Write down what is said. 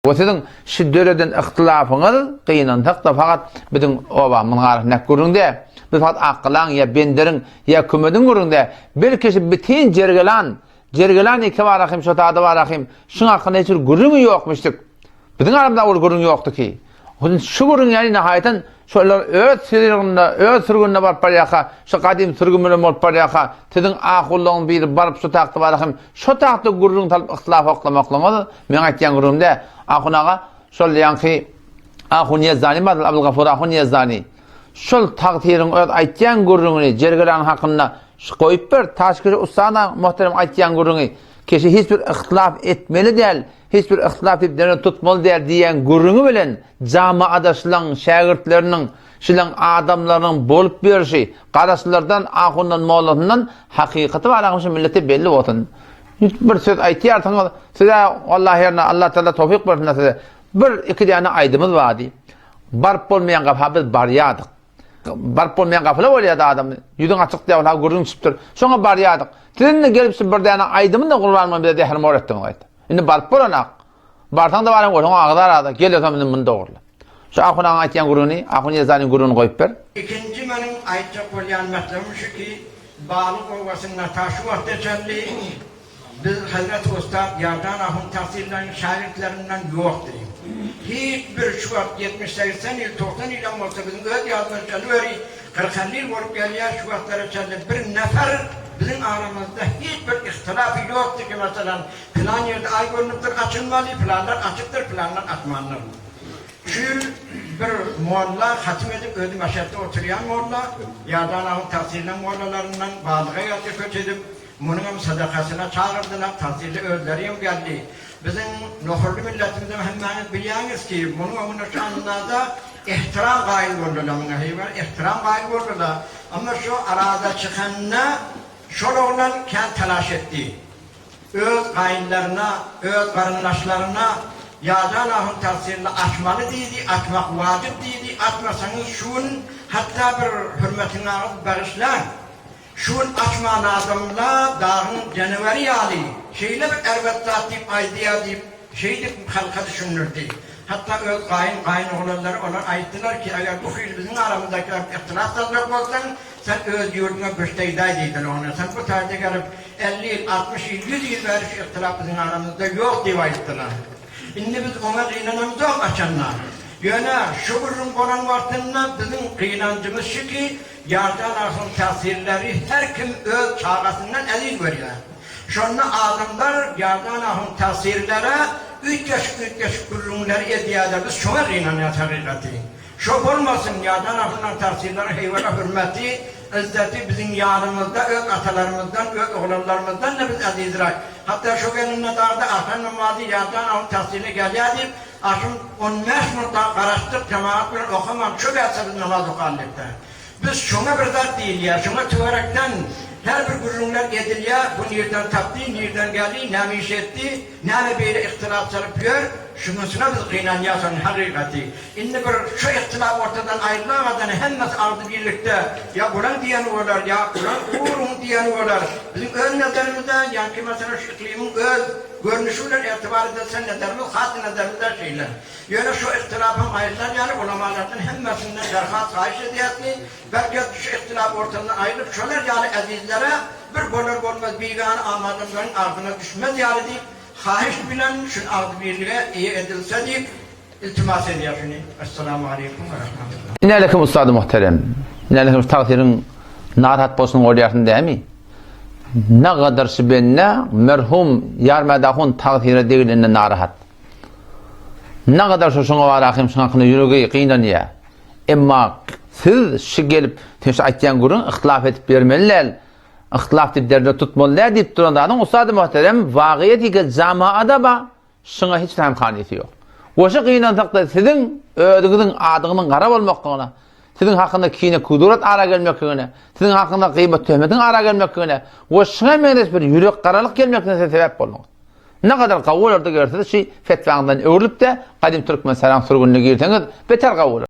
O sizin şiddetden ihtilafınız kıyınandık da fakat bizim obamın garifnek gurunda biz fakat akılan ya benderin ya kümedin gurunda bir kişi bitin jergelan iki var akım şu tadı var akım şun hakkında hiç gurunu yokmuştuk. Bizim aramda o gurun yoktu ki. Şu gurun yani nihayeten şolar öz sürgünde var pariyaka şu kadim sürgünde var pariyaka sizin ahulluğun bir barıp şu taktı var akım şu taktı gurun talıp ihtilaf oklamaklanmadı. Men aytyan gurumda ahunaga şol yanki ahun yazani madal Abdul Gafur ahun yazani şol takdirin öz aytyan gurrunu jergelan hakkında koyup bir taşkiri ustana muhterem aytyan gurrunu kişi hiçbir ihtilaf etmeli değil, hiçbir ihtilaf edip tutmalı değil diyen gurrunu bilen camiada şulan şagirtlerinin şulan adamlarının bolup berişi qarasılardan ahundan mawlatından hakikati var akmışı milleti belli olsun. Bir söz aytıyarsanız size vallahi yerine Allah Teala tevfik versin size. Bir iki tane aydımız vardı. Barp olmayan kafa biz baryadık. Barp olmayan kafalar oluyordu adam. Yüzün açık diye ola gurun çıptır. Sonra baryadık. Sizinle gelip bir tane aydımın da kullanmam bize dehrim öğrettim gayet. Şimdi barp olanak. Bartan da varım olsun ağzar ağda. Geliyorsam bunu doğru. Şu ahuna aytyan gurunu, ahun yazanın gurunu koyup ver. İkinci benim aytacak olayan meselem şu ki Bağlık Ovası'nda taşı vakti biz Hazreti Ustad Yardan Ahun tahsillerinin şagirdlerinden yoktur. Hiçbir şu vakit 70-80 yıl, 90 yıl olsa bizim öz yazmışları öyle 40 yıl olup geliyor şu vakitler içerisinde bir nefer bizim aramızda hiçbir ihtilafı yoktur ki mesela filan yerde ay görünüptür açılmalı, filanlar açıktır, filanlar açmalıdır. Şu bir mualla hatim edip ödü meşette oturuyan mualla Yardan Ahun tahsillerinin muallalarından Bağlık'a yatı kötüdüm. Bunun sadakasına çağırdılar, tahsilli özlerim geldi. Bizim nuhurlu milletimizde hemen biliyorsunuz ki bunun şu anlarda ihtiram gayri oldular. İhtiram gayri oldular. Ama şu arada çıkanına şöyle olan kent telaş etti. Öz gayinlerine, öz karınlaşlarına Yardan Ahun tahsilini açmalı dedi, açmak vacip dedi. Açmasanız şun hatta bir hürmetine bağışlar. Şun açman adamla dağın canavarı yali. Şeyle bir ervettat deyip, aydiya deyip, şeyde halka düşünürdü. Hatta öz kayın oğlanları ona ayettiler ki eğer bu fiil bizim aramızdaki ihtilaf salmak olsan sen öz yurduna göçteyday deydin ona. Sen bu tarihte gelip 50 yıl, 60 yıl, 100 yıl veriş ihtilaf bizim aramızda yok diye ayettiler. Şimdi biz ona inanamız yok açanlar. Yani şu burun konan vaktinde bizim kıyınancımız şu ki Yardan Ahun tahsilleri her kim öz çağrısından elin veriyor. Şunun adamlar Yardan Ahun tahsillere 3 yaş kurumları ediyorlar. Biz şuna inanıyoruz hakikati. Şok olmasın Yardan Ahun'un tahsilleri heyvana hürmeti, izzeti bizim yanımızda, öz atalarımızdan, öz oğlanlarımızdan da biz azizler. Hatta şu günün darda Ahun namazı Yardan Ahun tahsiline geliyordu. Ahun 15 minuttan karıştık cemaatle okumam. Şu bir namaz okarlıkta. Biz şuna bir zat değil ya, şuna tüverekten her bir gururlar ediliyor, bu nereden taptı, nereden geldi, ne iş etti, ne böyle ihtilaf sarıpıyor, şunusuna biz kıynanıyorsun hakikati. Şimdi bir şu ihtilaf ortadan ayrılamadan hemmesi aldı birlikte, ya bulan diyen olar, ya bulan uğrun diyen olar. Bizim öz nezerimizde, yani ki mesela şu iklimin öz görünüşüyle itibar edilsen nezerimiz, has nezerimizde şeyler. Yani şu ihtilafın ayrılan yani ulamalardan hemmesinden derhat kayış ediyatli, belki şu ihtilaf ortadan ayrılıp şöyle yani azizlere bir bolur bolmaz bilgâni amadımların ardına düşmez yani deyip, hahiş bilen şun aldı birliğe iyi edilse deyip, iltimas ediyor şunu. Esselamu aleyküm ve rahmetullah. İnelekim ustadı muhterem. İnelekim tahsirin narahat bolsun oluyorsun değil mi? Ne kadar şibenne merhum yarmadahun tahsiri değilinde narahat. Ne kadar şuna var akım şuna hakkında yürügeyi kıyınlanıyor. Ama siz şu gelip şu aytyan gurun ihtilaf edip vermeliler. İhtilaf edip derde tutmalılar deyip duranlardan ustadı muhterem vağiyeti ki camiada ba şuna hiç temkaniyeti yok. O şu kıyınlantakta sizin ödünüzün adının qarab olmakına, sizin hakkında kine kudurat ara gelmekine, sizin hakkında gıybet töhmetin ara gelmekine, o şuna menes bir yürek qaralık gelmekine sebep olmak. Ne kadar kavul orada görseniz şey fetvandan öğürlüp de kadim Türkmen selam sürgününe girseniz beter kavul.